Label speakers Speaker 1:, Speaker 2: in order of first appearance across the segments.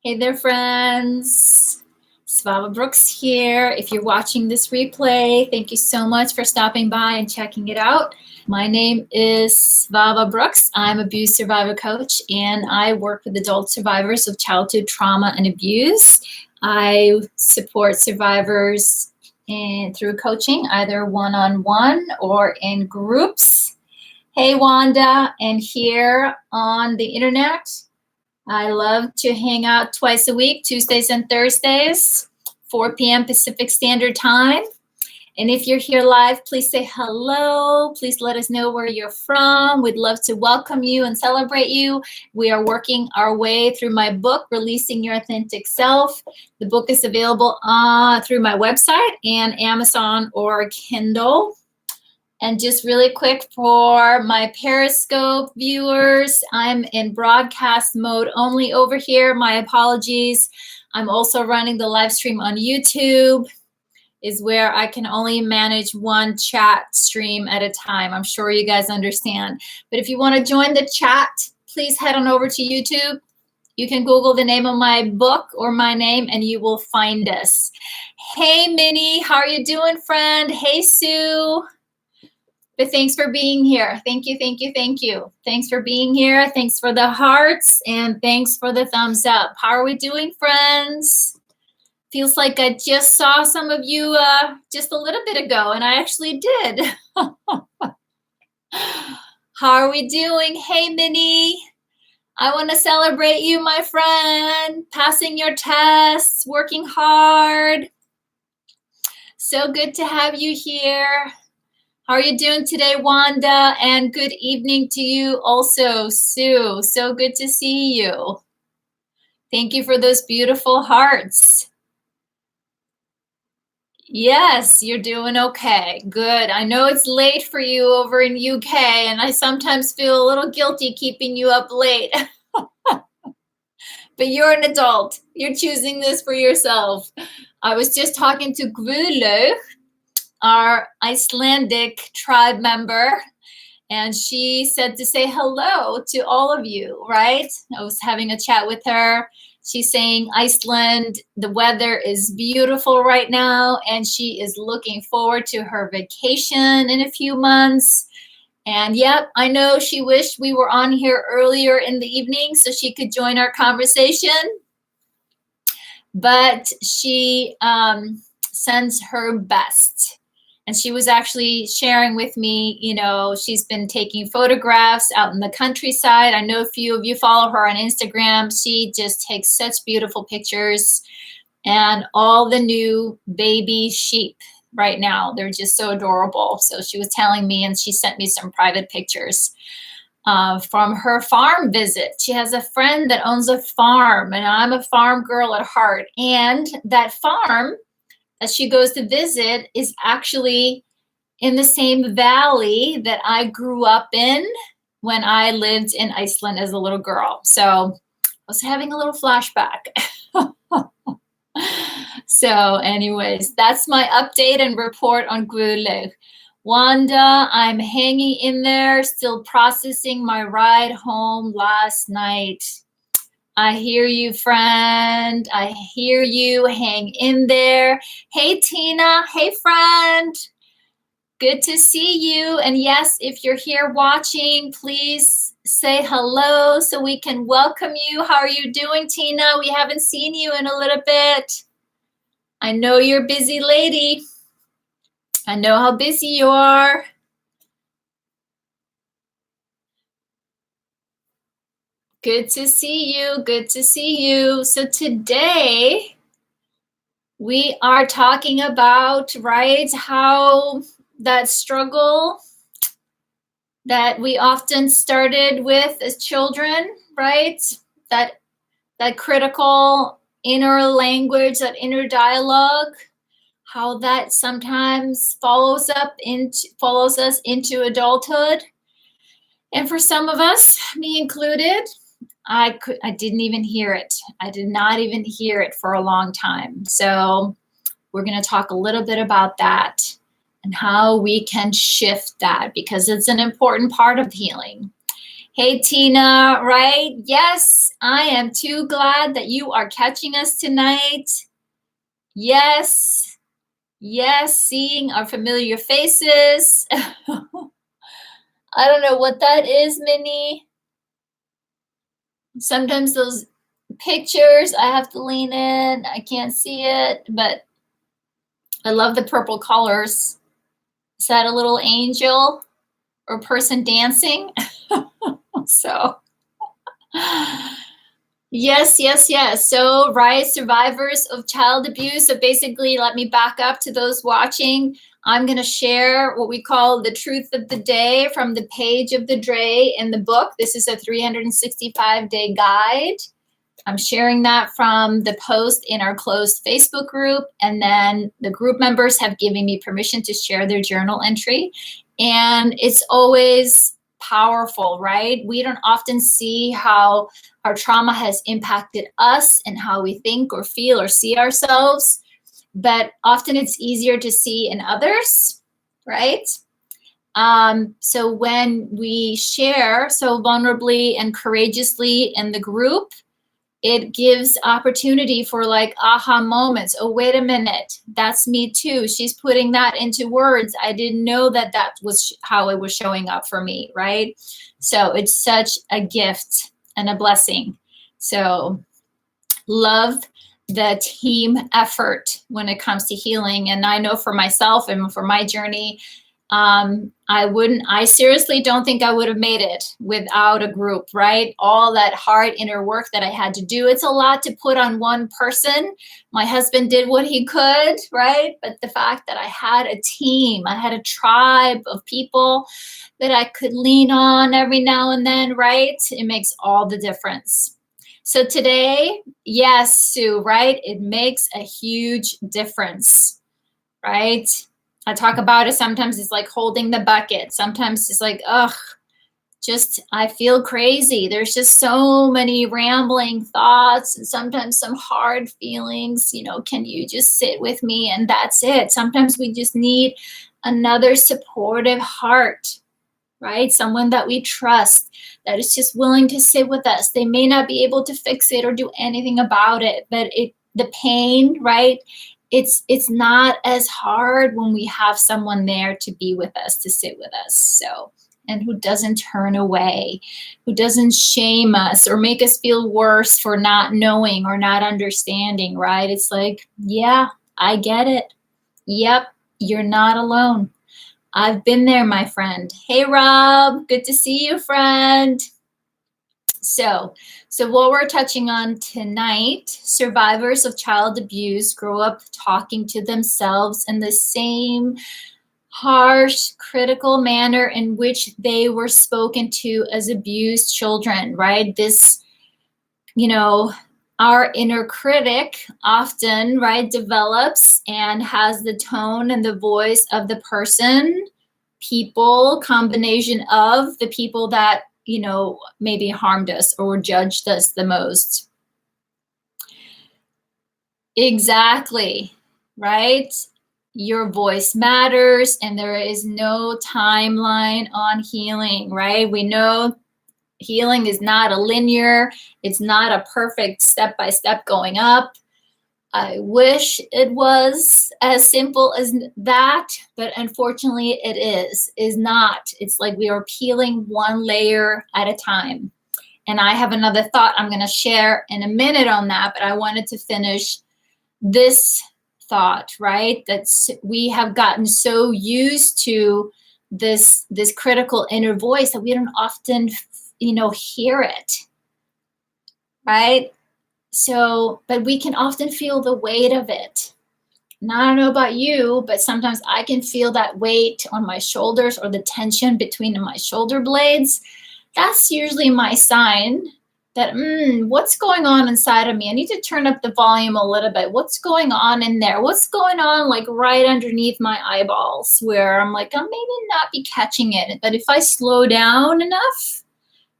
Speaker 1: Hey there, friends. Svava Brooks here. If you're watching this replay, thank you so much for stopping by and checking it out. My name is Svava Brooks. I'm an abuse survivor coach, and I work with adult survivors of childhood trauma and abuse. I support survivors through coaching, either one-on-one or in groups. Hey, Wanda, and here on the internet, I love to hang out twice a week, Tuesdays and Thursdays, 4 p.m. Pacific Standard Time. And if you're here live, please say hello. Please let us know where you're from. We'd love to welcome you and celebrate you. We are working our way through my book, Releasing Your Authentic Self. The book is available through my website and Amazon or Kindle. And just really quick for my Periscope viewers, I'm in broadcast mode only over here. My apologies. I'm also running the live stream on YouTube, is where I can only manage one chat stream at a time. I'm sure you guys understand. But if you want to join the chat, please head on over to YouTube. You can Google the name of my book or my name and you will find us. Hey, Minnie, how are you doing, friend? Hey, Sue. But thanks for being here. Thank you, thank you, thank you. Thanks for being here. Thanks for the hearts and thanks for the thumbs up. How are we doing, friends? Feels like I just saw some of you just a little bit ago, and I actually did. How are we doing? Hey, Minnie. I want to celebrate you, my friend. Passing your tests, working hard. So good to have you here. How are you doing today, Wanda? And good evening to you also, Sue. So good to see you. Thank you for those beautiful hearts. Yes, you're doing okay. Good. I know it's late for you over in UK, and I sometimes feel a little guilty keeping you up late. But you're an adult. You're choosing this for yourself. I was just talking to Gvulu, our Icelandic tribe member, and she said to say hello to all of you, right? I was having a chat with her. She's saying Iceland, the weather is beautiful right now, and she is looking forward to her vacation in a few months. And yep, I know she wished we were on here earlier in the evening so she could join our conversation. But she sends her best. And she was actually sharing with me, you know, she's been taking photographs out in the countryside. I know a few of you follow her on Instagram. She just takes such beautiful pictures. And all the new baby sheep right now, they're just so adorable. So she was telling me, and she sent me some private pictures from her farm visit. She has a friend that owns a farm, and I'm a farm girl at heart. And that farm as she goes to visit is actually in the same valley that I grew up in when I lived in Iceland as a little girl. So I was having a little flashback. So anyways, that's my update and report on Guðlaug. Wanda, I'm hanging in there, still processing my ride home last night. I hear you, friend. I hear you. Hang in there. Hey, Tina. Hey, friend. Good to see you. And yes, if you're here watching, please say hello so we can welcome you. How are you doing, Tina? We haven't seen you in a little bit. I know you're a busy lady. I know how busy you are. Good to see you. Good to see you. So today we are talking about, right, how that struggle that we often started with as children, right? That critical inner language, that inner dialogue, how that sometimes follows us into adulthood. And for some of us, me included, I didn't even hear it. I did not even hear it for a long time. So we're going to talk a little bit about that and how we can shift that, because it's an important part of healing. Hey, Tina, right? Yes, I am too glad that you are catching us tonight. Yes, yes, seeing our familiar faces. I don't know what that is, Minnie. Sometimes those pictures, I have to lean in. I can't see it, but I love the purple colors. Is that a little angel or person dancing? So, yes, yes, yes. So, right, survivors of child abuse. So basically, let me back up to those watching. I'm going to share what we call the truth of the day from the page of the day in the book. This is a 365-day guide. I'm sharing that from the post in our closed Facebook group. And then the group members have given me permission to share their journal entry. And it's always powerful, right? We don't often see how our trauma has impacted us and how we think or feel or see ourselves. But often it's easier to see in others, right? So when we share so vulnerably and courageously in the group, it gives opportunity for like aha moments. Oh, wait a minute, that's me too. She's putting that into words. I didn't know that that was how it was showing up for me, right? So it's such a gift and a blessing. So love the team effort when it comes to healing. And I know for myself and for my journey, I seriously don't think I would have made it without a group, right? All that hard inner work that I had to do. It's a lot to put on one person. My husband did what he could, right? But the fact that I had a team, I had a tribe of people that I could lean on every now and then, right? It makes all the difference. So today, yes, Sue, right? It makes a huge difference, right? I talk about it. Sometimes it's like holding the bucket. Sometimes it's like, ugh, just, I feel crazy. There's just so many rambling thoughts and sometimes some hard feelings. You know, can you just sit with me? And that's it. Sometimes we just need another supportive heart, right? Someone that we trust, that is just willing to sit with us. They may not be able to fix it or do anything about it, but the pain, right? It's not as hard when we have someone there to be with us, to sit with us. So, and who doesn't turn away, who doesn't shame us or make us feel worse for not knowing or not understanding, right? It's like, yeah, I get it. Yep, you're not alone. I've been there, my friend. Hey, Rob, good to see you, friend. So what we're touching on tonight, survivors of child abuse grow up talking to themselves in the same harsh, critical manner in which they were spoken to as abused children, right? This, you know, our inner critic often, right, develops and has the tone and the voice of the person, people, combination of the people that, you know, maybe harmed us or judged us the most. Exactly, right? Your voice matters, and there is no timeline on healing, right? We know healing is not a linear, it's not a perfect step-by-step going up. I wish it was as simple as that, but unfortunately it is not. It's like we are peeling one layer at a time. And I have another thought I'm going to share in a minute on that, but I wanted to finish this thought, right? That we have gotten so used to this critical inner voice that we don't often, you know, hear it, right? So, but we can often feel the weight of it. And I don't know about you, but sometimes I can feel that weight on my shoulders or the tension between my shoulder blades. That's usually my sign that, what's going on inside of me? I need to turn up the volume a little bit. What's going on in there? What's going on like right underneath my eyeballs where I'm like, I'll maybe not be catching it. But if I slow down enough,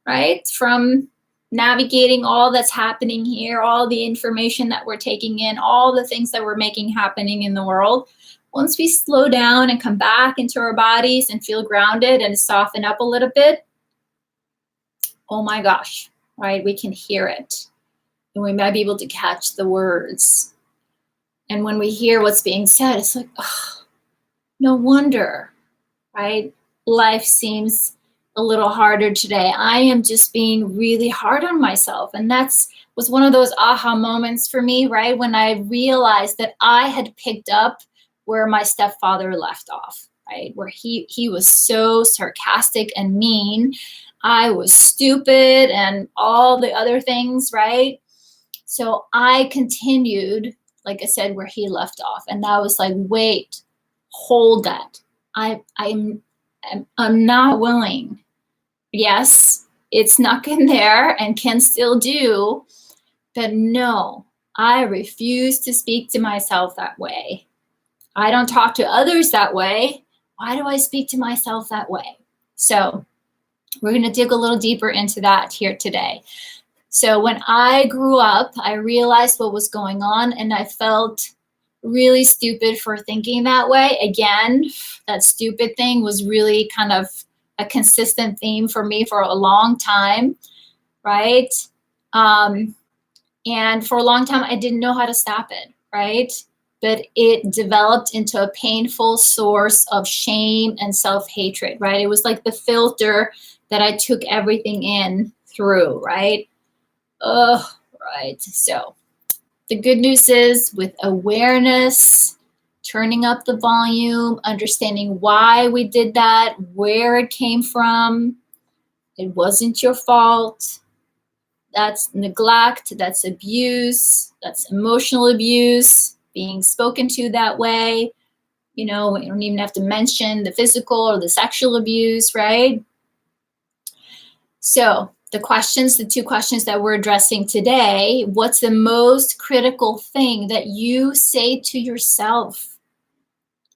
Speaker 1: right, from navigating all that's happening here, all the information that we're taking in, all the things that we're making happening in the world, once we slow down and come back into our bodies and feel grounded and soften up a little bit, oh my gosh, right? We can hear it and we might be able to catch the words. And when we hear what's being said, it's like, oh, no wonder, right? Life seems a little harder today. I am just being really hard on myself. And was one of those aha moments for me, right? When I realized that I had picked up where my stepfather left off, right? Where he was so sarcastic and mean. I was stupid and all the other things, right? So I continued, like I said, where he left off. And that was like, wait, hold that. I'm not willing. Yes, it's snuck in there and can still do, but no, I refuse to speak to myself that way. I don't talk to others that way. Why do I speak to myself that way? So we're going to dig a little deeper into that here today. So when I grew up, I realized what was going on and I felt really stupid for thinking that way. Again, that stupid thing was really kind of a consistent theme for me for a long time, right? And for a long time, I didn't know how to stop it, right? But it developed into a painful source of shame and self-hatred, right? It was like the filter that I took everything in through, right? Right. So the good news is with awareness, turning up the volume, understanding why we did that, where it came from, it wasn't your fault. That's neglect, that's abuse, that's emotional abuse, being spoken to that way. You know, we don't even have to mention the physical or the sexual abuse, right? So the two questions that we're addressing today, what's the most critical thing that you say to yourself?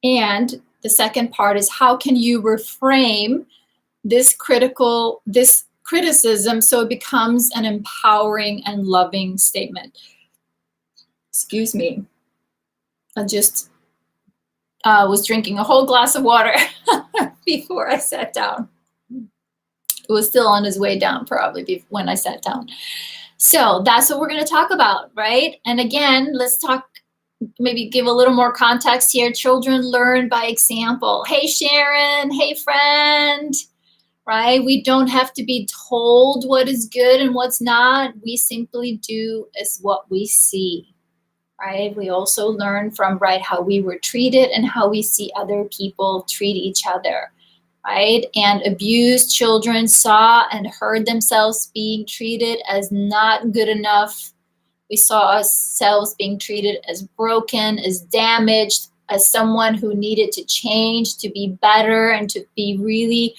Speaker 1: And the second part is how can you reframe this criticism so it becomes an empowering and loving statement? Excuse me. I just was drinking a whole glass of water before I sat down. It was still on his way down probably when I sat down. So that's what we're going to talk about, right? And again, let's talk, maybe give a little more context here. Children learn by example. Hey, Sharon. Hey, friend. Right? We don't have to be told what is good and what's not. We simply do as what we see, right? We also learn from, right, how we were treated and how we see other people treat each other, right? And abused children saw and heard themselves being treated as not good enough. We saw ourselves being treated as broken, as damaged, as someone who needed to change, to be better, and to be really,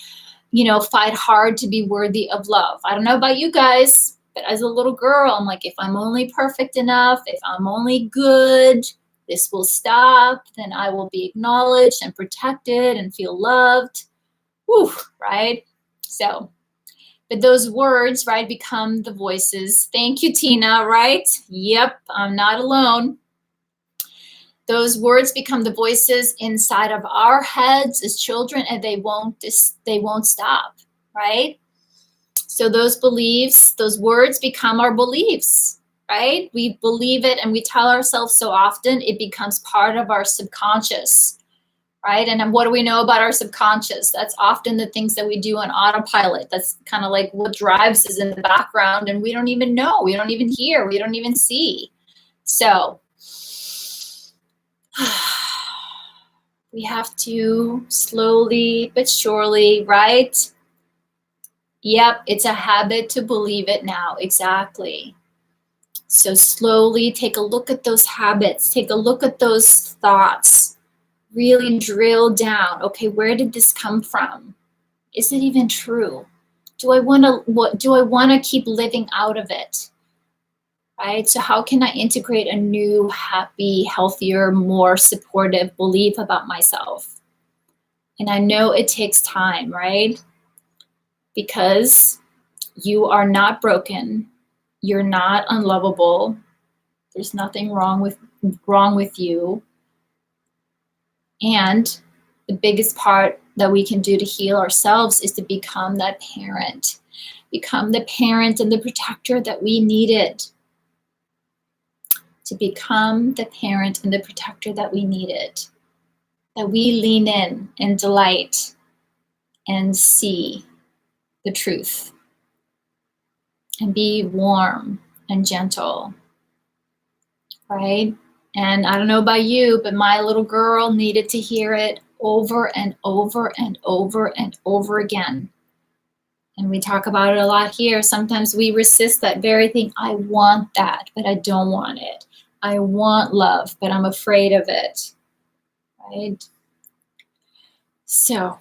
Speaker 1: fight hard to be worthy of love. I don't know about you guys, but as a little girl, I'm like, if I'm only perfect enough, if I'm only good, this will stop, then I will be acknowledged and protected and feel loved. Whew, right? So, but those words, right, become the voices. Thank you, Tina, right? Yep, I'm not alone. Those words become the voices inside of our heads as children, and they won't stop, right? So those beliefs, those words become our beliefs, right? We believe it and we tell ourselves so often, it becomes part of our subconscious, right? And what do we know about our subconscious? That's often the things that we do on autopilot. That's kind of like what drives us in the background, and we don't even know, we don't even hear, we don't even see. So we have to slowly but surely, right? Yep, it's a habit to believe it now. Exactly. So slowly take a look at those habits, take a look at those thoughts, really drill down. Okay, where did this come from? Is it even true? Do I want to keep living out of it? Right? So how can I integrate a new, happy, healthier, more supportive belief about myself? And I know it takes time, right? Because you are not broken. You're not unlovable. There's nothing wrong with you. And the biggest part that we can do to heal ourselves is to become that parent. become the parent and the protector that we needed. To become the parent and the protector that we needed. That we lean in and delight and see the truth. And be warm and gentle, right? And I don't know about you, but my little girl needed to hear it over and over and over and over again. And we talk about it a lot here. Sometimes we resist that very thing. I want that, but I don't want it. I want love, but I'm afraid of it, right? So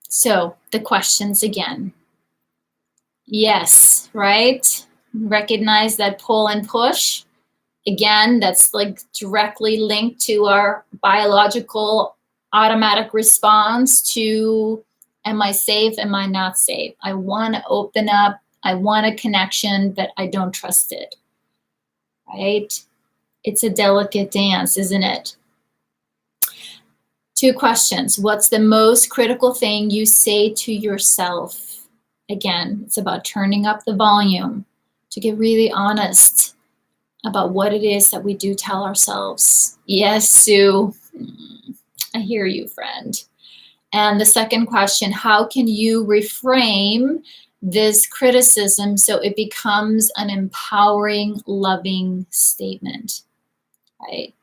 Speaker 1: the questions again. Yes, right? Recognize that pull and push. Again, that's like directly linked to our biological automatic response to, am I safe? Am I not safe? I want to open up. I want a connection, but I don't trust it, right? It's a delicate dance, isn't it? 2 questions. What's the most critical thing you say to yourself? Again, it's about turning up the volume to get really honest about what it is that we do tell ourselves. Yes, Sue, I hear you, friend. And the second question, how can you reframe this criticism so it becomes an empowering, loving statement, right?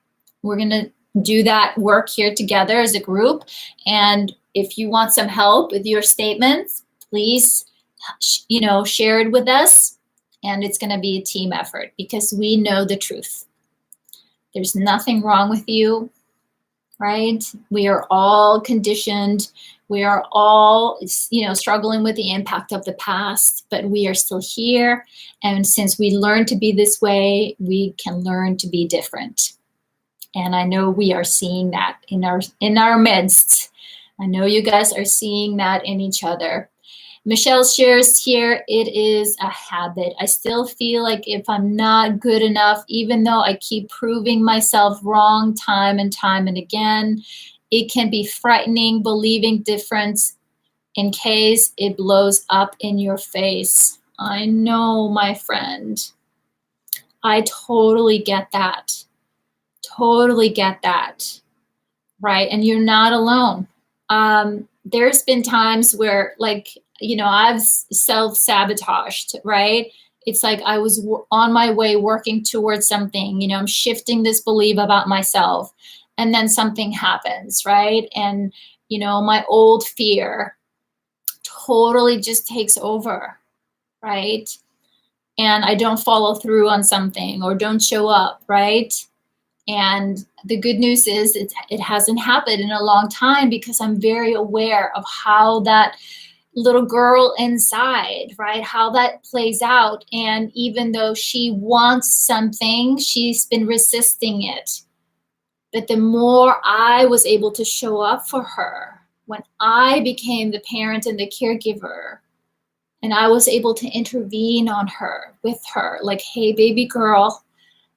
Speaker 1: We're going to do that work here together as a group. And if you want some help with your statements, please, share it with us. And it's going to be a team effort because we know the truth. There's nothing wrong with you, right? We are all conditioned. We are all, struggling with the impact of the past, but we are still here. And since we learn to be this way, we can learn to be different. And I know we are seeing that in our midst. I know you guys are seeing that in each other. Michelle shares here, it is a habit. I still feel like if I'm not good enough, even though I keep proving myself wrong time and time and again, it can be frightening believing difference in case it blows up in your face. I know, my friend. I totally get that. Totally get that, right? And you're not alone. There's been times where, I've self-sabotaged, right? It's like I was on my way working towards something, I'm shifting this belief about myself, and then something happens, right? And, my old fear totally just takes over, right? And I don't follow through on something or don't show up, right? And the good news is it hasn't happened in a long time because I'm very aware of how that little girl inside, right, how that plays out. And even though she wants something, she's been resisting it. But the more I was able to show up for her, when I became the parent and the caregiver, and I was able to intervene on her, with her, like, hey, baby girl,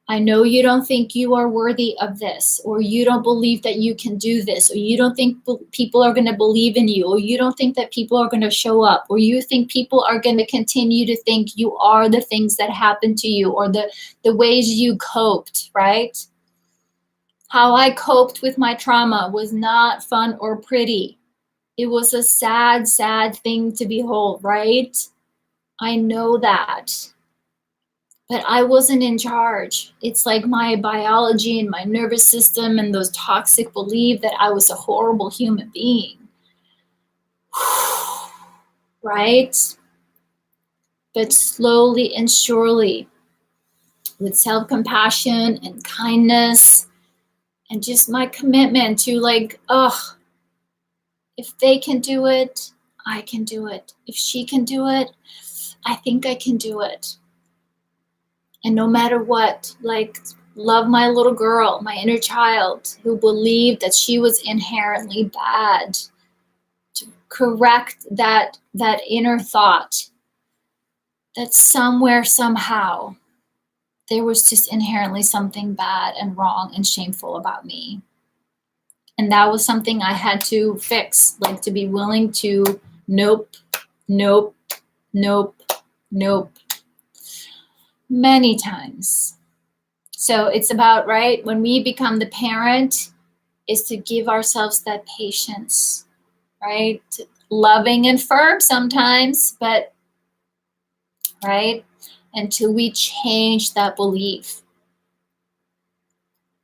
Speaker 1: I know you don't think you are worthy of this, or you don't believe that you can do this, or you don't think people are going to believe in you, or you don't think that people are going to show up, or you think people are going to continue to think you are the things that happened to you, or the ways you coped, right? How I coped with my trauma was not fun or pretty. It was a sad, sad thing to behold, right? I know that. But I wasn't in charge. It's like my biology and my nervous system and those toxic beliefs that I was a horrible human being. Right? But slowly and surely, with self-compassion and kindness, and just my commitment to if they can do it, I can do it. If she can do it, I think I can do it. And no matter what, love my little girl, my inner child, who believed that she was inherently bad, to correct that inner thought that somewhere, somehow, there was just inherently something bad and wrong and shameful about me. And that was something I had to fix, to be willing to nope, nope, nope, Nope. Many times. So it's about, right, when we become the parent, is to give ourselves that patience, right? Loving and firm sometimes, but, right, until we change that belief.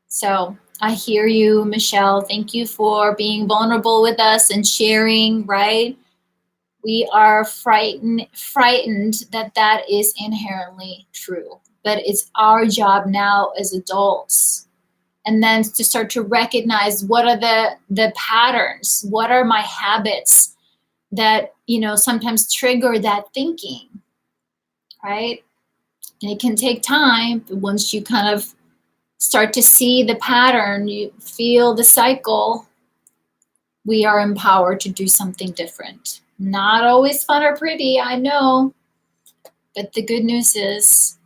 Speaker 1: So I hear you, Michelle. Thank you for being vulnerable with us and sharing, right? We are frightened that that is inherently true, but it's our job now as adults. And then to start to recognize, what are the patterns? What are my habits that, sometimes trigger that thinking, right? And it can take time, but once you kind of start to see the pattern, you feel the cycle, we are empowered to do something different. Not always fun or pretty, I know, but the good news is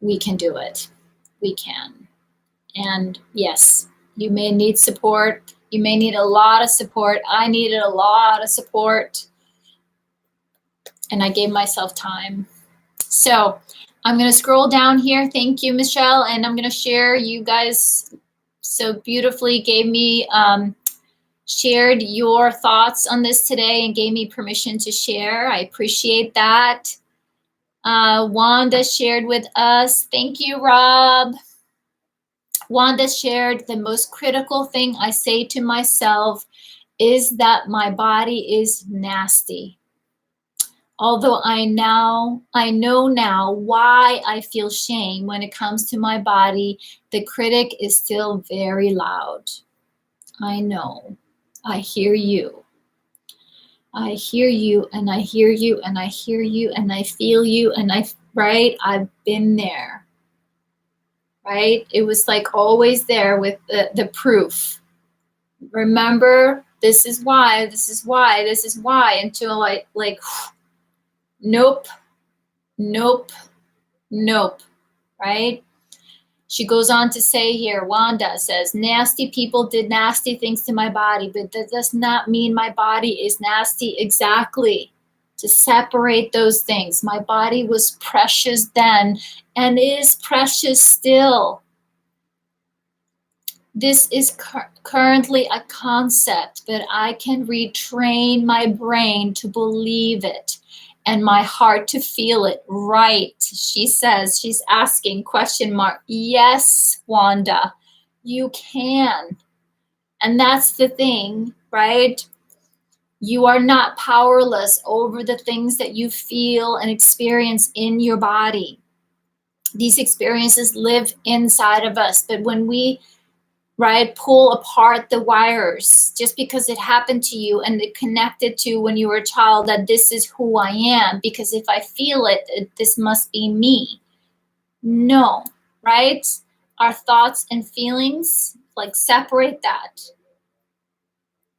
Speaker 1: we can do it. We can. And yes, you may need support. You may need a lot of support. I needed a lot of support, and I gave myself time. So I'm going to scroll down here. Thank you, Michelle. And I'm going to share. You guys so beautifully gave me, shared your thoughts on this today and gave me permission to share. I appreciate that. Wanda shared with us. Thank you, Rob. Wanda shared, the most critical thing I say to myself is that my body is nasty. Although I know now why I feel shame when it comes to my body, the critic is still very loud. I know. I hear you. I hear you, and I hear you, and I hear you, and I feel you, and right? I've been there. Right? It was like always there with the proof. Remember, this is why, this is why, this is why, until like nope, nope, nope, right? She goes on to say here, Wanda says, nasty people did nasty things to my body, but that does not mean my body is nasty. Exactly. To separate those things. My body was precious then and is precious still. This is currently a concept, but I can retrain my brain to believe it and my heart to feel it. Right, she says. She's asking, question mark. Yes, Wanda, you can. And that's the thing, right? You are not powerless over the things that you feel and experience in your body. These experiences live inside of us, but when we pull apart the wires, just because it happened to you and it connected to when you were a child, that this is who I am, because if I feel it, this must be me. No, right? Our thoughts and feelings, separate that.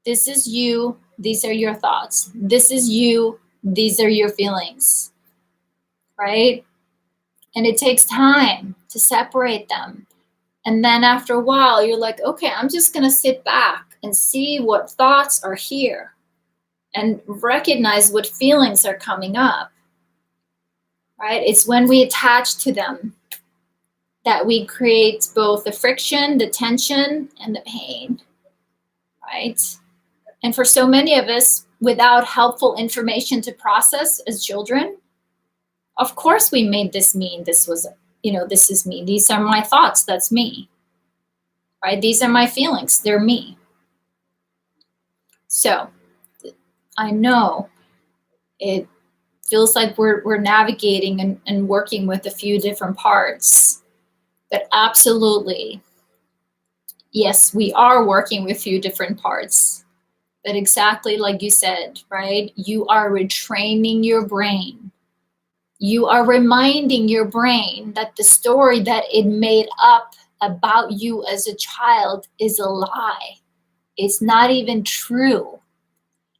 Speaker 1: This is you, these are your thoughts. This is you, these are your feelings, right? And it takes time to separate them. And then after a while, you're like, okay, I'm just going to sit back and see what thoughts are here and recognize what feelings are coming up, right? It's when we attach to them that we create both the friction, the tension, and the pain, right? And for so many of us, without helpful information to process as children, of course we made this mean. This was, this is me. These are my thoughts. That's me. Right? These are my feelings. They're me. So I know it feels like we're navigating and working with a few different parts, but absolutely, yes, we are working with a few different parts. But exactly like you said, right? You are retraining your brain. You are reminding your brain that the story that it made up about you as a child is a lie. It's not even true.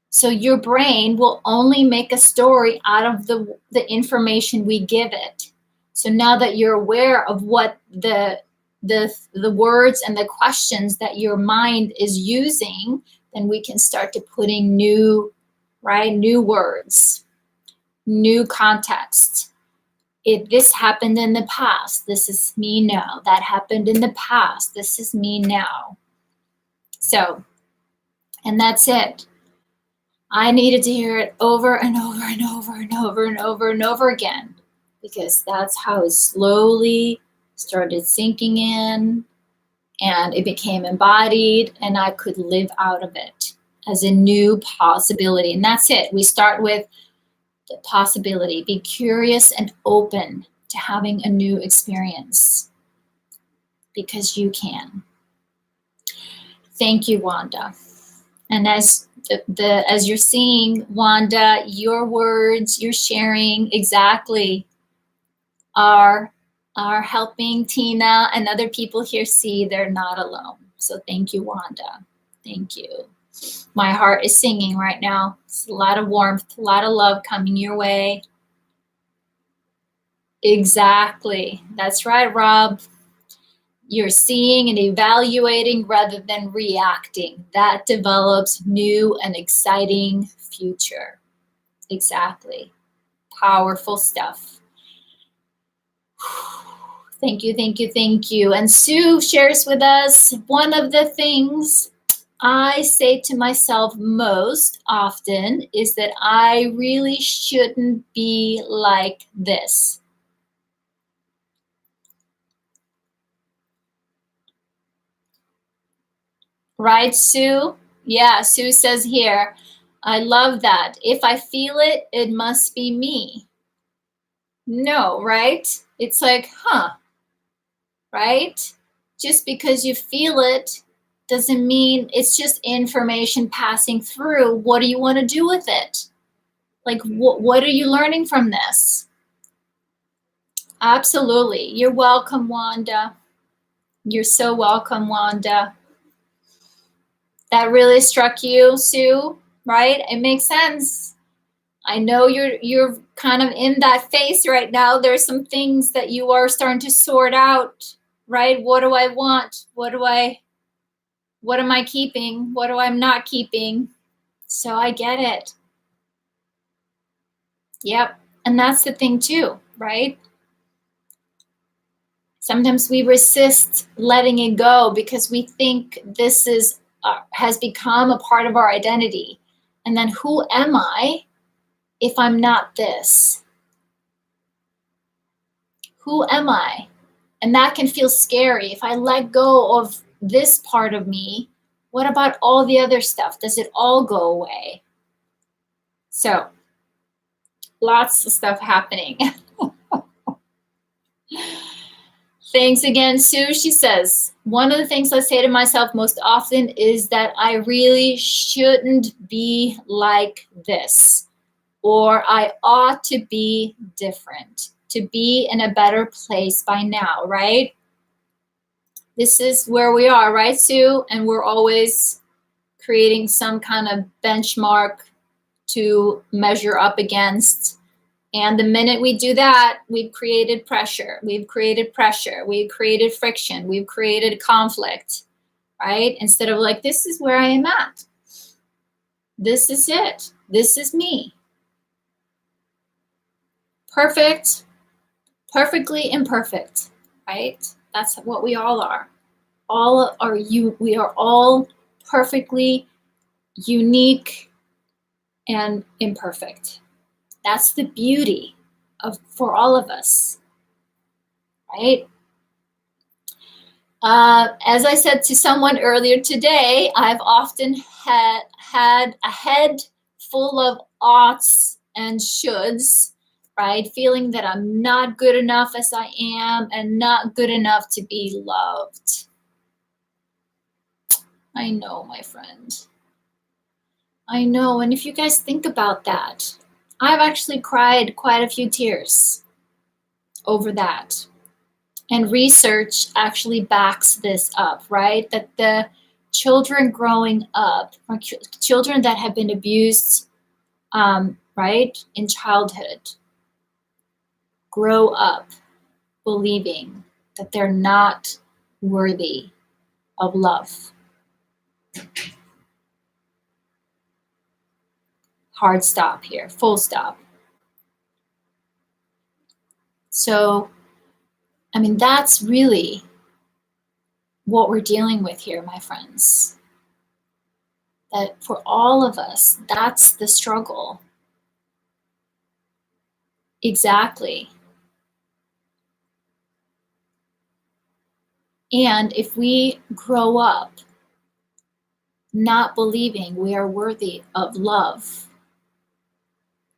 Speaker 1: So your brain will only make a story out of the information we give it. So now that you're aware of what the words and the questions that your mind is using, then we can start to putting new right? New words, new context. If this happened in the past, this is me now. That happened in the past, this is me now. So, and that's it. I needed to hear it over and over and over and over and over and over again, because that's how it slowly started sinking in, and it became embodied, and I could live out of it as a new possibility. And that's it. We start with the possibility. Be curious and open to having a new experience, because you can. Thank you, Wanda. And as you're seeing, Wanda, your words, your sharing exactly are helping Tina and other people here see they're not alone. So thank you, Wanda. Thank you. My heart is singing right now. It's a lot of warmth, a lot of love coming your way. Exactly. That's right, Rob. You're seeing and evaluating rather than reacting. That develops new and exciting future. Exactly. Powerful stuff. Thank you, thank you, thank you. And Sue shares with us, one of the things I say to myself most often is that I really shouldn't be like this. Right, Sue? Yeah, Sue says here, I love that. If I feel it, it must be me. No, right? It's like, right? Just because you feel it doesn't mean it's just information passing through. What do you want to do with it? Like, what are you learning from this? Absolutely. You're welcome, Wanda. You're so welcome, Wanda. That really struck you, Sue, right? It makes sense. I know you're kind of in that phase right now. There's some things that you are starting to sort out, right? What do I want? What am I keeping? What do I not keeping? So I get it. Yep. And that's the thing too, right? Sometimes we resist letting it go because we think this has become a part of our identity. And then who am I if I'm not this? Who am I? And that can feel scary. If I let go of this part of me, what about all the other stuff? Does it all go away? So, lots of stuff happening. Thanks again, Sue. She says, one of the things I say to myself most often is that I really shouldn't be like this, or I ought to be different, to be in a better place by now, right? This is where we are, right, Sue? And we're always creating some kind of benchmark to measure up against. And the minute we do that, we've created pressure. We've created pressure. We've created friction. We've created conflict, right? Instead of like, this is where I am at. This is it. This is me. Perfect, perfectly imperfect, right? That's what we all are. We are all perfectly unique and imperfect. That's the beauty for all of us, right? As I said to someone earlier today, I've often had a head full of oughts and shoulds, right? Feeling that I'm not good enough as I am and not good enough to be loved. I know, my friend. I know. And if you guys think about that, I've actually cried quite a few tears over that. And research actually backs this up, right? That the children growing up, or children that have been abused, right, in childhood, grow up believing that they're not worthy of love. Hard stop here, full stop. So, I mean, that's really what we're dealing with here, my friends. That for all of us, that's the struggle. Exactly. And if we grow up not believing we are worthy of love,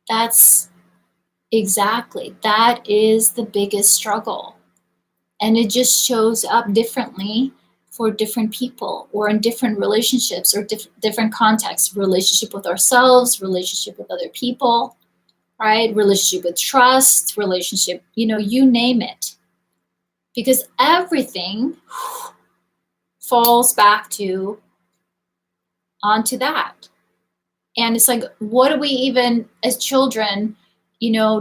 Speaker 1: that's exactly, that is the biggest struggle. And it just shows up differently for different people or in different relationships or different contexts, relationship with ourselves, relationship with other people, right? Relationship with trust, relationship, you name it. Because everything falls back onto that. And it's like, what do we even, as children,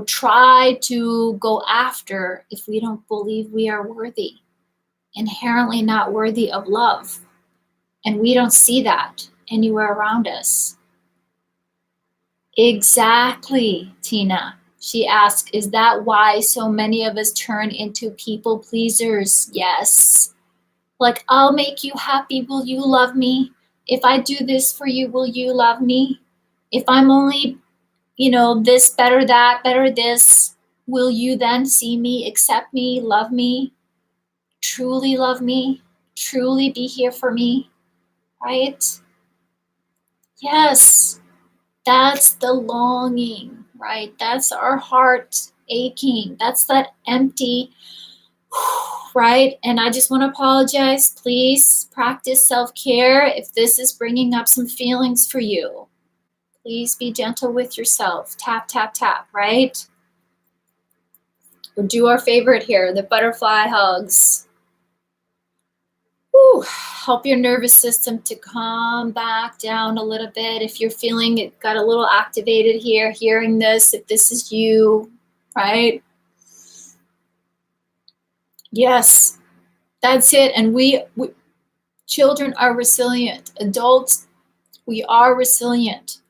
Speaker 1: try to go after if we don't believe we are worthy, inherently not worthy of love? And we don't see that anywhere around us. Exactly, Tina. She asked, is that why so many of us turn into people pleasers? Yes. Like, I'll make you happy. Will you love me? If I do this for you, will you love me? If I'm only, this, better that, better this, will you then see me, accept me, love me, truly love me, truly be here for me, right? Yes, that's the longing, right? That's our heart aching. That's that empty, right? And I just want to apologize. Please practice self-care if this is bringing up some feelings for you. Please be gentle with yourself. Tap, tap, tap, right? We'll do our favorite here, the butterfly hugs. Whew. Help your nervous system to calm back down a little bit. If you're feeling it got a little activated here, hearing this, if this is you, right? Yes, that's it. And we children are resilient. Adults, we are resilient.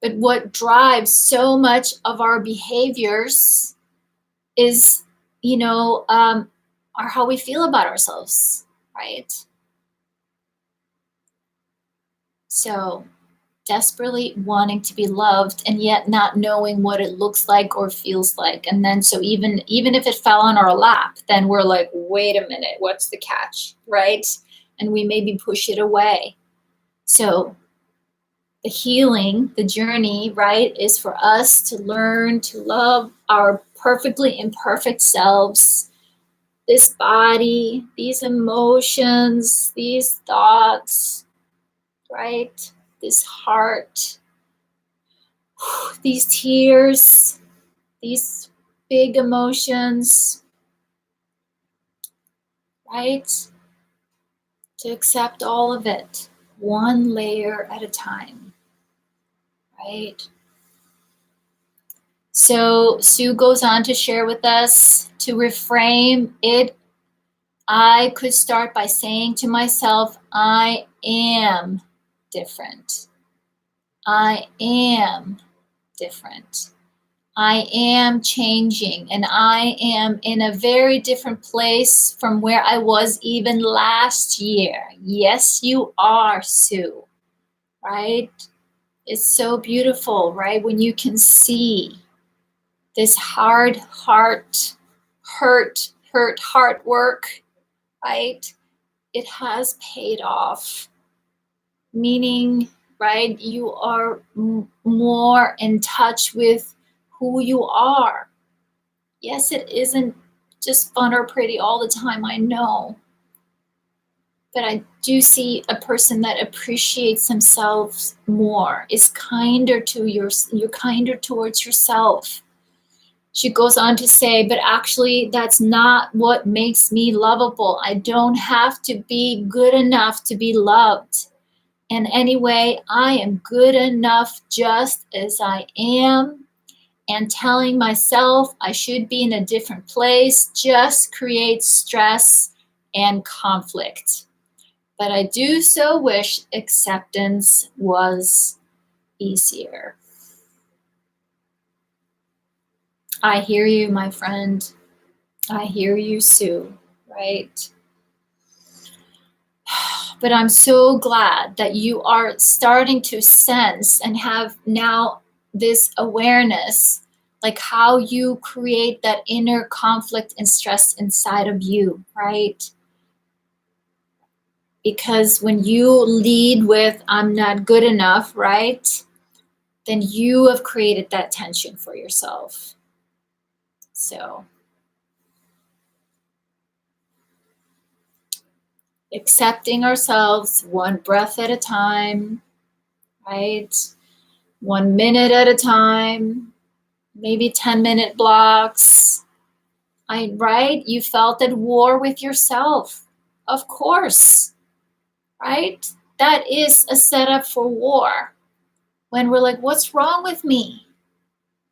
Speaker 1: But what drives so much of our behaviors is, are how we feel about ourselves, right? So desperately wanting to be loved and yet not knowing what it looks like or feels like. And then so even if it fell on our lap, then we're like, wait a minute, what's the catch, right? And we maybe push it away. So the healing, the journey, right, is for us to learn to love our perfectly imperfect selves, this body, these emotions, these thoughts, right? This heart, these tears, these big emotions, right? To accept all of it, one layer at a time, right? So Sue goes on to share with us, to reframe it, I could start by saying to myself, I am different. I am different. I am changing, and I am in a very different place from where I was even last year. Yes, you are, Sue, right? It's so beautiful, right? When you can see this hard heart work, right? It has paid off, meaning, right, you are more in touch with who you are. Yes, it isn't just fun or pretty all the time, I know. But I do see a person that appreciates themselves more, is kinder to you're kinder towards yourself. She goes on to say, but actually that's not what makes me lovable. I don't have to be good enough to be loved. And anyway, I am good enough just as I am. And telling myself I should be in a different place just creates stress and conflict. But I do so wish acceptance was easier. I hear you, my friend. I hear you, Sue, right? But I'm so glad that you are starting to sense and have now this awareness, like how you create that inner conflict and stress inside of you, right? Because when you lead with, I'm not good enough, right? Then you have created that tension for yourself. So accepting ourselves one breath at a time, right? 1 minute at a time, maybe 10-minute blocks. Right? You felt at war with yourself. Of course, right? That is a setup for war. When we're like, what's wrong with me?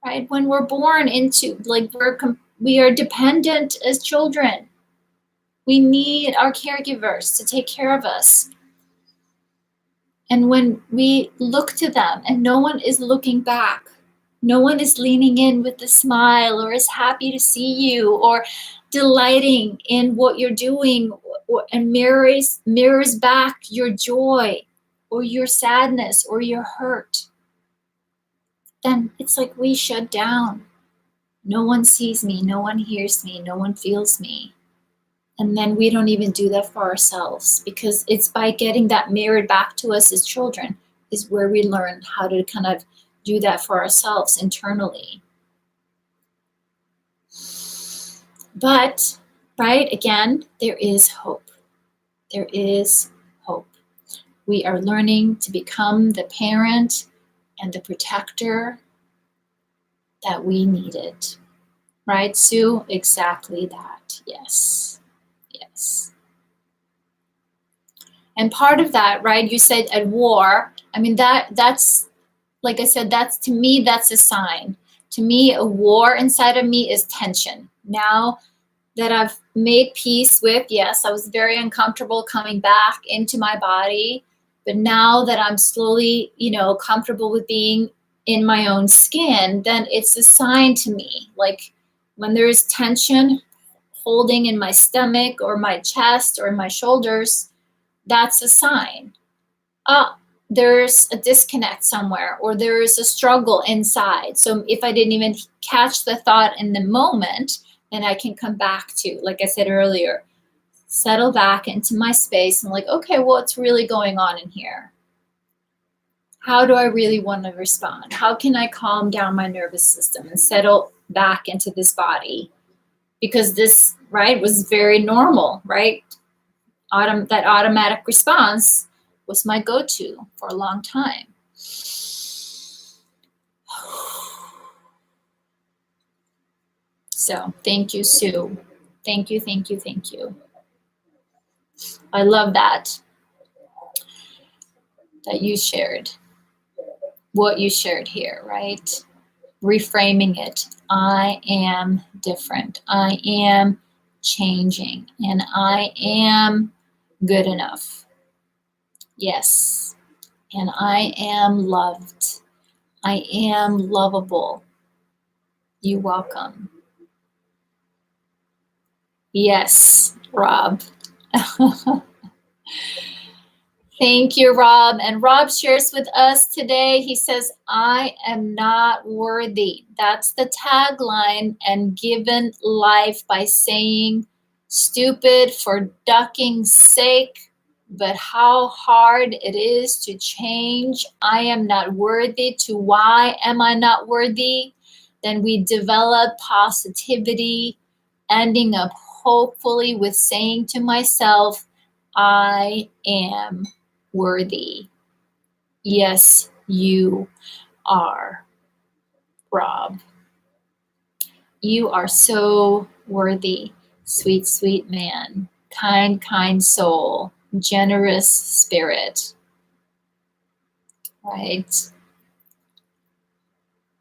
Speaker 1: Right? When we're born into, like, we are dependent as children. We need our caregivers to take care of us. And when we look to them and no one is looking back, no one is leaning in with a smile or is happy to see you or delighting in what you're doing and mirrors back your joy or your sadness or your hurt, then it's like we shut down. No one sees me, no one hears me, no one feels me. And then we don't even do that for ourselves, because it's by getting that mirrored back to us as children is where we learn how to kind of do that for ourselves internally. But, right, again, there is hope. There is hope. We are learning to become the parent and the protector that we needed. Right, Sue? Exactly that. Yes. Yes. And part of that, right, you said at war. I mean, that's, like I said, that's, to me, that's a sign. To me, a war inside of me is tension. Now that I've made peace with, yes, I was very uncomfortable coming back into my body, but now that I'm slowly, comfortable with being in my own skin, then it's a sign to me. Like when there is tension holding in my stomach or my chest or in my shoulders, that's a sign. There's a disconnect somewhere, or there's a struggle inside. So if I didn't even catch the thought in the moment, then I can come back to, like I said earlier, settle back into my space and like, okay, what's really going on in here? How do I really want to respond? How can I calm down my nervous system and settle back into this body? Because this, right, was very normal, right? That automatic response was my go-to for a long time. So thank you, Sue. Thank you, thank you, thank you. I love that you shared what you shared here, right? Reframing it. I am different. I am changing, and I am good enough. Yes. And I am loved. I am lovable. You're welcome. Yes, Rob. Thank you, Rob. And Rob shares with us today. He says, I am not worthy. That's the tagline, and given life by saying, stupid for ducking's sake, but how hard it is to change. I am not worthy to why am I not worthy? Then we develop positivity, ending up hopefully with saying to myself, I am worthy. Yes, you are, Rob. You are so worthy, sweet, sweet man, kind, kind soul, generous spirit, right?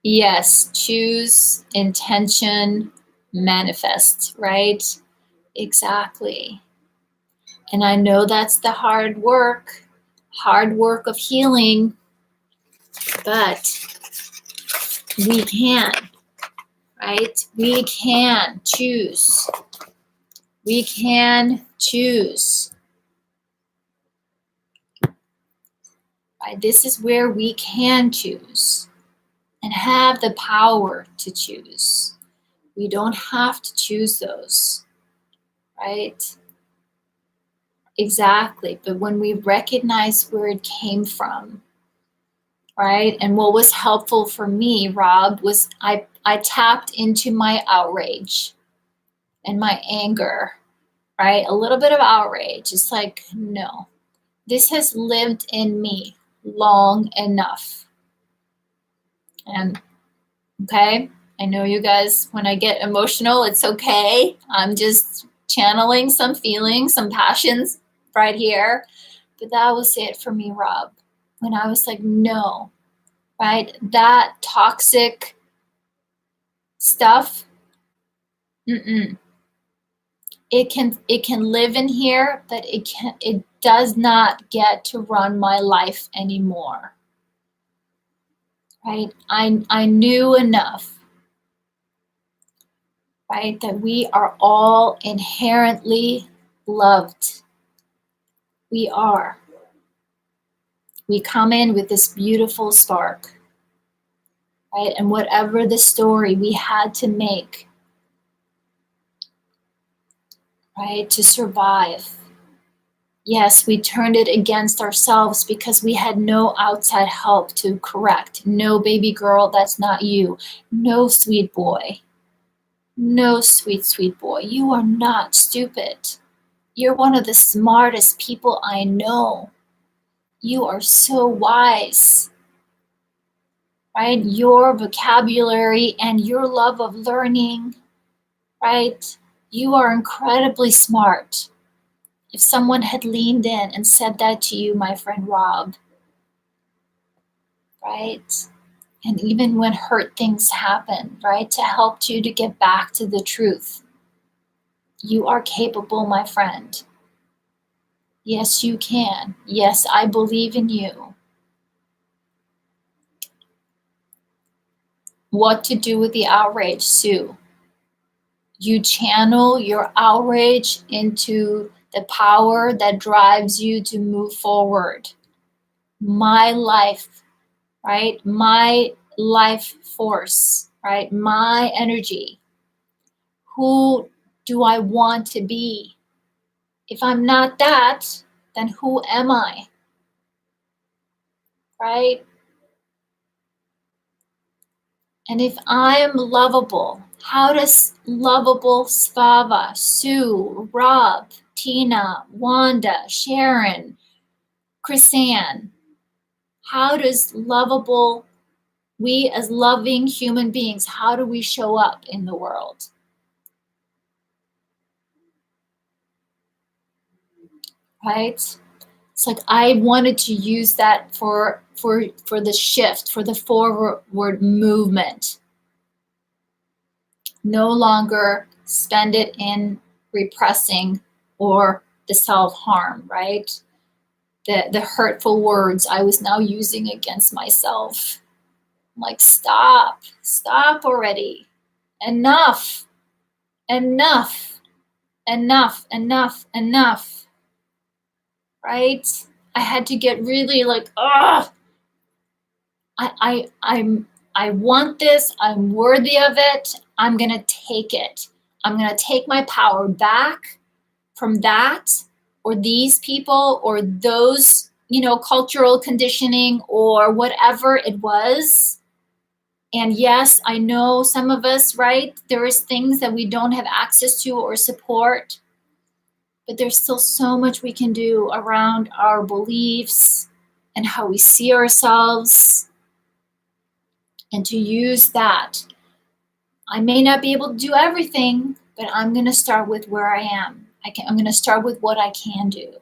Speaker 1: Yes, choose, intention, manifest, right? Exactly. And I know that's the hard work of healing, but we can, right? We can choose. We can choose. Right? This is where we can choose and have the power to choose. We don't have to choose those, right? Exactly. But when we recognize where it came from, right? And what was helpful for me, Rob, was I tapped into my outrage and my anger, right? A little bit of outrage. It's like, no, this has lived in me long enough. And okay, I know you guys, when I get emotional, it's okay. I'm just channeling some feelings, some passions right here. But that was it for me, Rob. When I was like, no, right? That toxic stuff, it can live in here, but it does not get to run my life anymore. Right? I knew enough, right, that we are all inherently loved. We are. We come in with this beautiful spark, right? And whatever the story we had to make, right, to survive. Yes, we turned it against ourselves because we had no outside help to correct. No, baby girl, that's not you. No, sweet boy. No, sweet, sweet boy. You are not stupid. You're one of the smartest people I know. You are so wise, right? Your vocabulary and your love of learning, right? You are incredibly smart. If someone had leaned in and said that to you, my friend Rob, right? And even when hurt things happen, right? To help you to get back to the truth. You are capable, my friend. Yes, you can. Yes, I believe in you. What to do with the outrage, Sue? You channel your outrage into the power that drives you to move forward. My life, right? My life force, right? My energy. Who do I want to be? If I'm not that, then who am I? Right? And if I am lovable, how does lovable Svava, Sue, Rob, Tina, Wanda, Sharon, Chrisanne, how does lovable, we as loving human beings, how do we show up in the world? Right? It's like I wanted to use that for the shift, for the forward movement. No longer spend it in repressing or the self-harm, right? The hurtful words I was now using against myself. I'm like, stop already. Enough, enough, enough, enough, enough, right? I had to get really like, I want this, I'm worthy of it, I'm gonna take it. I'm gonna take my power back from that or these people or those, cultural conditioning or whatever it was. And yes, I know some of us, right? There is things that we don't have access to or support, but there's still so much we can do around our beliefs and how we see ourselves, and to use that. I may not be able to do everything, but I'm going to start with where I am. I'm going to start with what I can do.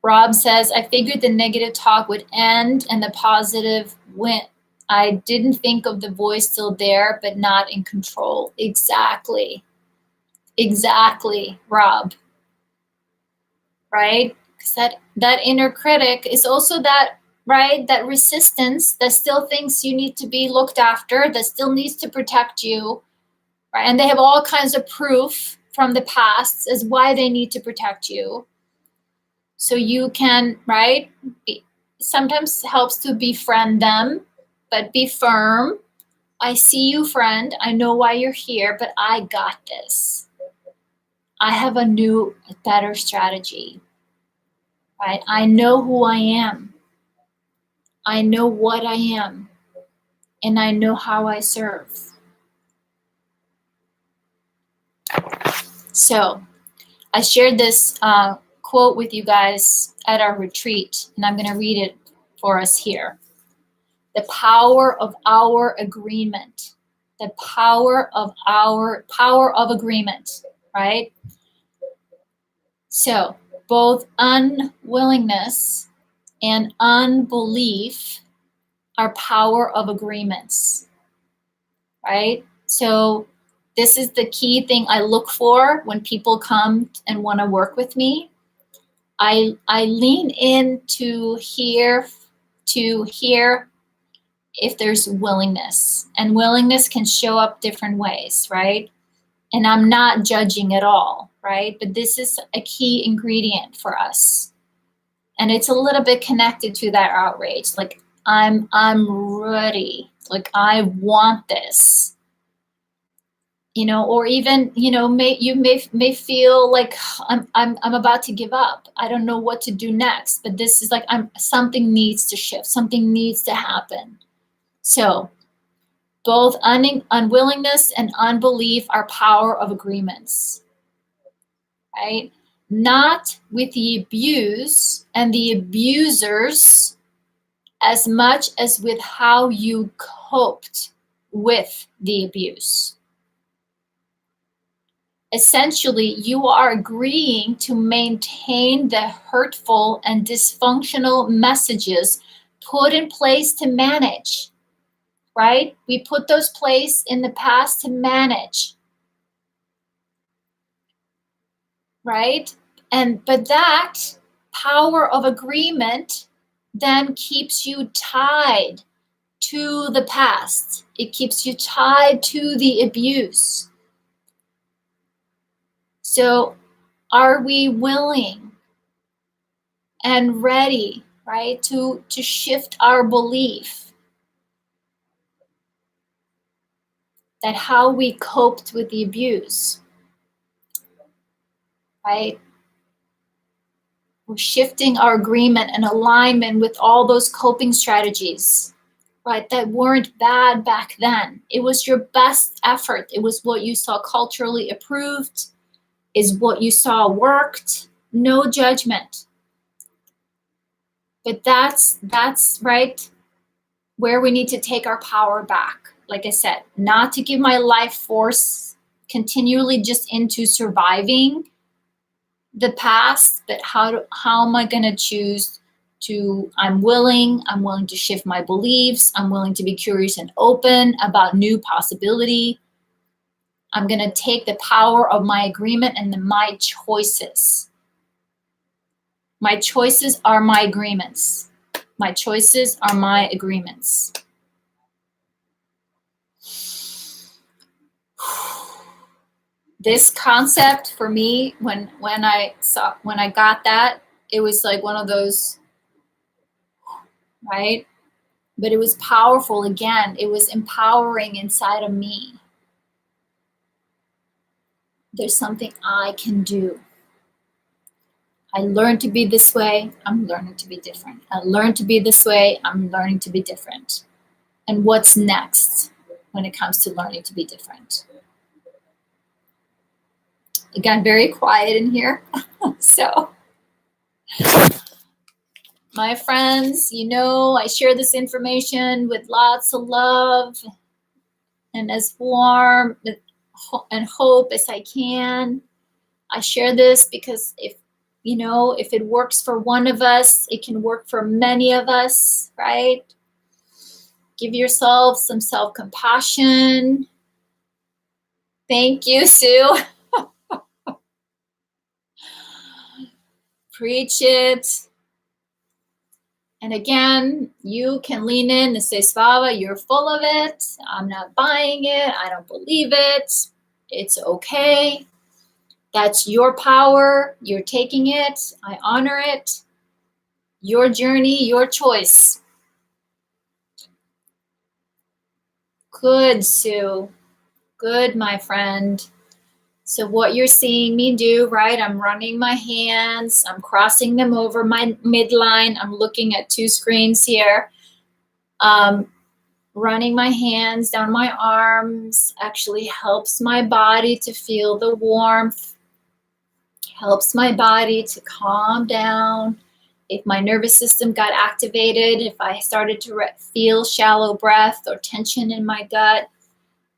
Speaker 1: Rob says, I figured the negative talk would end and the positive went. I didn't think of the voice still there, but not in control. Exactly, Rob. Right? Because that inner critic is also that right? That resistance that still thinks you need to be looked after, that still needs to protect you, right? And they have all kinds of proof from the past as why they need to protect you. So you can, right? Sometimes helps to befriend them, but be firm. I see you, friend. I know why you're here, but I got this. I have a new, better strategy, right? I know who I am. I know what I am, and I know how I serve. So I shared this quote with you guys at our retreat, and I'm going to read it for us here. The power of our agreement. The power of agreement, right? So both unwillingness and unbelief are power of agreements, right? So this is the key thing I look for when people come and want to work with me. I lean in to hear if there's willingness, and willingness can show up different ways, right? And I'm not judging at all, right? But this is a key ingredient for us. And it's a little bit connected to that outrage. Like I'm ready. Like I want this. You know, or even, you know, you may feel like I'm about to give up. I don't know what to do next. But this is like something needs to shift. Something needs to happen. So both unwillingness and unbelief are power of agreements, right? Not with the abuse and the abusers as much as with how you coped with the abuse. Essentially, you are agreeing to maintain the hurtful and dysfunctional messages put in place to manage, right? We put those place in the past to manage, right? But that power of agreement then keeps you tied to the past. It keeps you tied to the abuse. So are we willing and ready, right, to shift our belief that how we coped with the abuse, right? We're shifting our agreement and alignment with all those coping strategies, right, that weren't bad back then. It was your best effort. It was what you saw culturally approved, is what you saw worked. No judgment. But that's right where we need to take our power back. Like I said, not to give my life force continually just into surviving the past, but how am I going to choose to, I'm willing to shift my beliefs. I'm willing to be curious and open about new possibility. I'm going to take the power of my agreement and my choices. My choices are my agreements. My choices are my agreements. This concept for me, when I got that, it was like one of those, right? But it was powerful. Again, it was empowering inside of me. There's something I can do. I learned to be this way. I'm learning to be different. I learned to be this way. I'm learning to be different. And what's next when it comes to learning to be different? Again, very quiet in here. So, my friends, you know, I share this information with lots of love and as warm and hope as I can. I share this because if it works for one of us, it can work for many of us, right? Give yourself some self-compassion. Thank you, Sue. Preach it. And again, you can lean in and say, Svava, you're full of it. I'm not buying it. I don't believe it. It's okay. That's your power. You're taking it. I honor it. Your journey, your choice. Good, Sue. Good, my friend. So what you're seeing me do, right? I'm running my hands. I'm crossing them over my midline. I'm looking at two screens here. Running my hands down my arms actually helps my body to feel the warmth, helps my body to calm down. If my nervous system got activated, if I started to feel shallow breath or tension in my gut,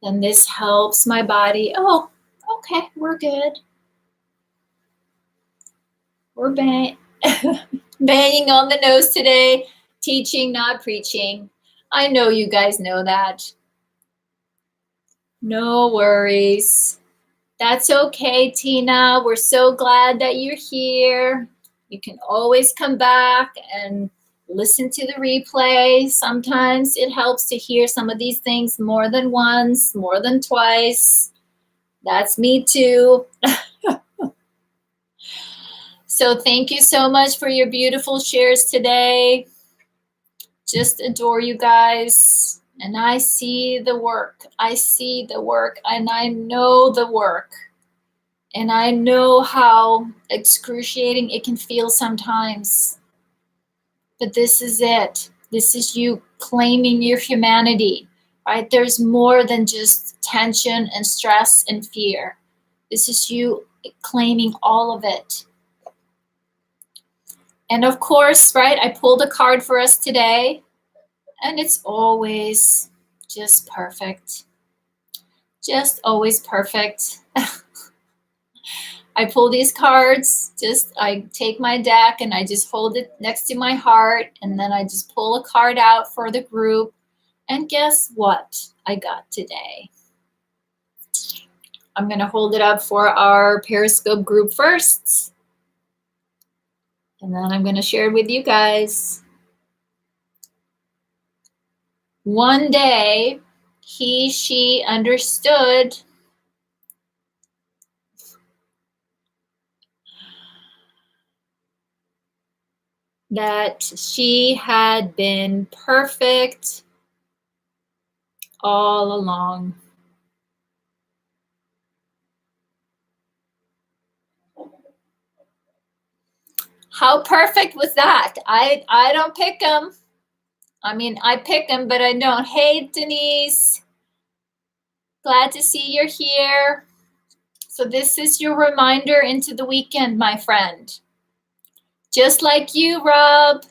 Speaker 1: then this helps my body. Oh, okay, we're good. We're banging on the nose today, teaching, not preaching. I know you guys know that. No worries. That's okay, Tina. We're so glad that you're here. You can always come back and listen to the replay. Sometimes it helps to hear some of these things more than once, more than twice. That's me too. So thank you so much for your beautiful shares today. Just adore you guys. And I see the work. I see the work and I know the work. And I know how excruciating it can feel sometimes. But this is it. This is you claiming your humanity, right? There's more than just tension and stress and fear. This is you claiming all of it. And of course, right, I pulled a card for us today, and it's always just perfect. Just always perfect. I pull these cards, I take my deck and I just hold it next to my heart, and then I just pull a card out for the group. And guess what I got today? I'm going to hold it up for our Periscope group first. And then I'm going to share it with you guys. One day, she understood that she had been perfect all along. How perfect was that? I don't pick them. I mean, I pick them, but I don't. Hey, Denise. Glad to see you're here. So this is your reminder into the weekend, my friend. Just like you, Rob,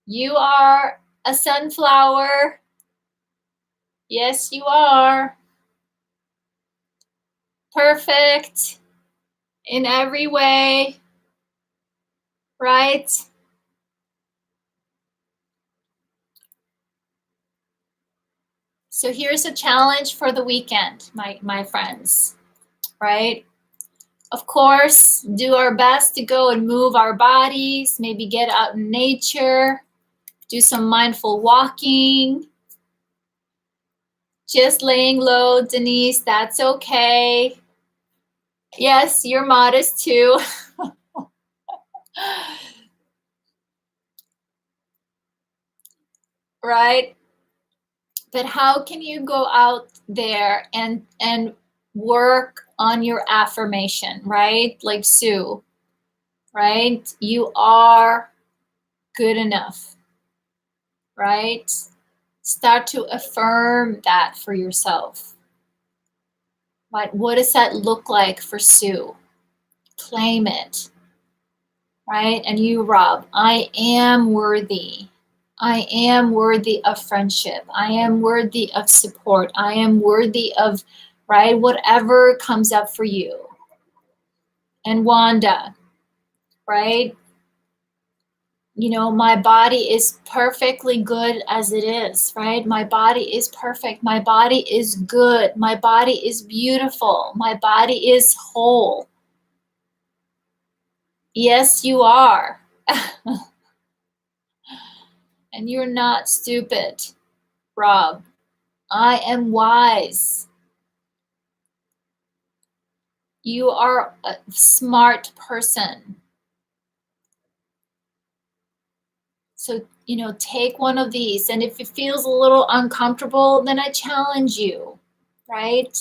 Speaker 1: you are a sunflower. Yes, you are. Perfect in every way, right? So here's a challenge for the weekend, my friends, right? Of course, do our best to go and move our bodies, maybe get out in nature, do some mindful walking. Just laying low, Denise, that's okay. Yes, you're modest too. Right? But how can you go out there and work on your affirmation, right? Like Sue, right? You are good enough, right? Start to affirm that for yourself. Right? What does that look like for Sue? Claim it, right? And you, Rob, I am worthy. I am worthy of friendship. I am worthy of support. I am worthy of, right, whatever comes up for you. And Wanda, right? You know, my body is perfectly good as it is, right? My body is perfect. My body is good. My body is beautiful. My body is whole. Yes, you are. And you're not stupid, Rob. I am wise. You are a smart person. So, take one of these. And if it feels a little uncomfortable, then I challenge you, right?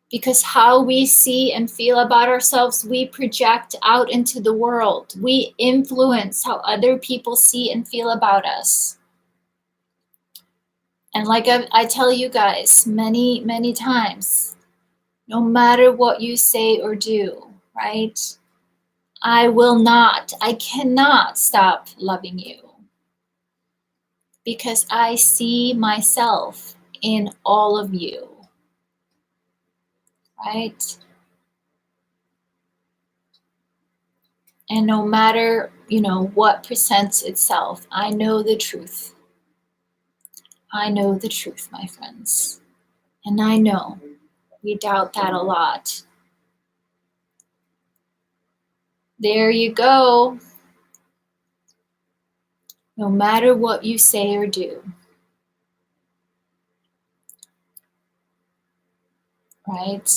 Speaker 1: Because how we see and feel about ourselves, we project out into the world. We influence how other people see and feel about us. And like I tell you guys many, many times, no matter what you say or do, right? I cannot stop loving you. Because I see myself in all of you, right? And no matter, what presents itself, I know the truth. I know the truth, my friends. And I know we doubt that a lot. There you go. No matter what you say or do, right?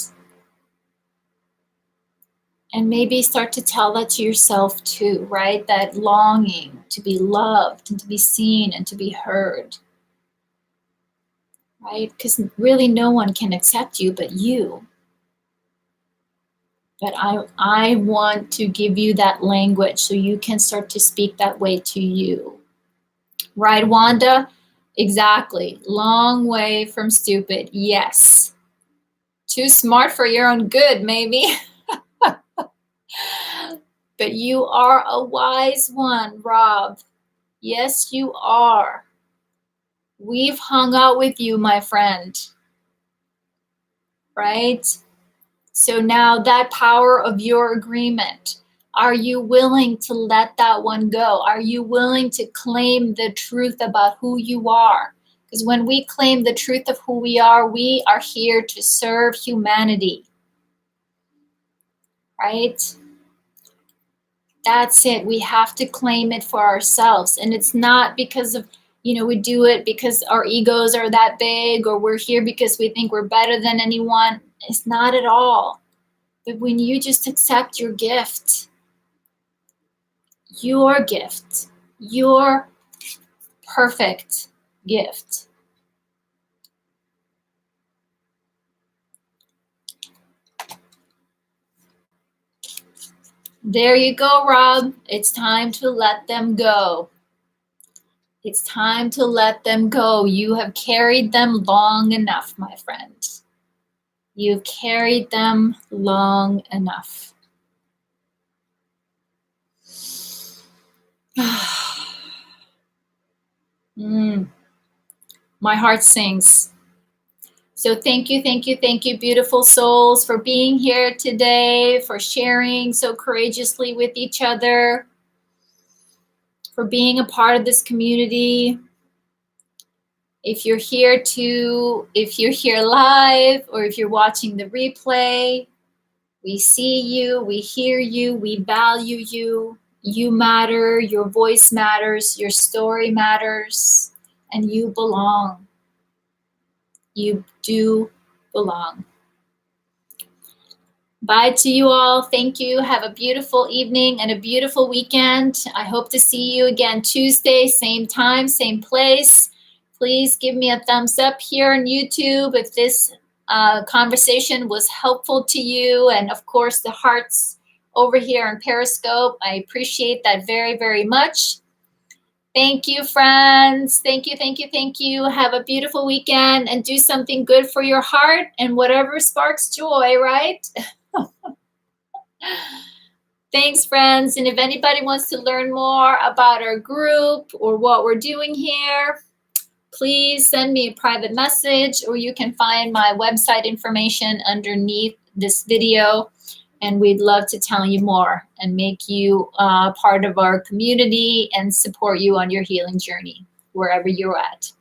Speaker 1: And maybe start to tell that to yourself too, right? That longing to be loved and to be seen and to be heard. Right? Because really no one can accept you but you. But I want to give you that language so you can start to speak that way to you. Right, Wanda? Exactly. Long way from stupid. Yes. Too smart for your own good, maybe. But you are a wise one, Rob. Yes, you are. We've hung out with you, my friend. Right? So now that power of your agreement, are you willing to let that one go? Are you willing to claim the truth about who you are? Because when we claim the truth of who we are here to serve humanity. Right? That's it. We have to claim it for ourselves. And it's not because of, we do it because our egos are that big or we're here because we think we're better than anyone. It's not at all. But when you just accept your gift, your perfect gift. There you go, Rob. It's time to let them go. It's time to let them go. You have carried them long enough, my friend. You've carried them long enough. My heart sings. So thank you, beautiful souls, for being here today, for sharing so courageously with each other, for being a part of this community. If you're here live, or if you're watching the replay, we see you, we hear you, we value you. You matter, your voice matters, your story matters, and you belong. You do belong. Bye to you all. Thank you. Have a beautiful evening and a beautiful weekend. I hope to see you again Tuesday, same time, same place. Please give me a thumbs up here on YouTube if this conversation was helpful to you. And of course, the hearts over here on Periscope. I appreciate that very, very much. Thank you, friends. Thank you. Have a beautiful weekend and do something good for your heart and whatever sparks joy, right? Thanks, friends. And if anybody wants to learn more about our group or what we're doing here, please send me a private message, or you can find my website information underneath this video. And we'd love to tell you more and make you part of our community and support you on your healing journey, wherever you're at.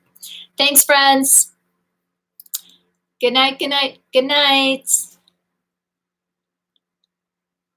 Speaker 1: Thanks, friends. Good night.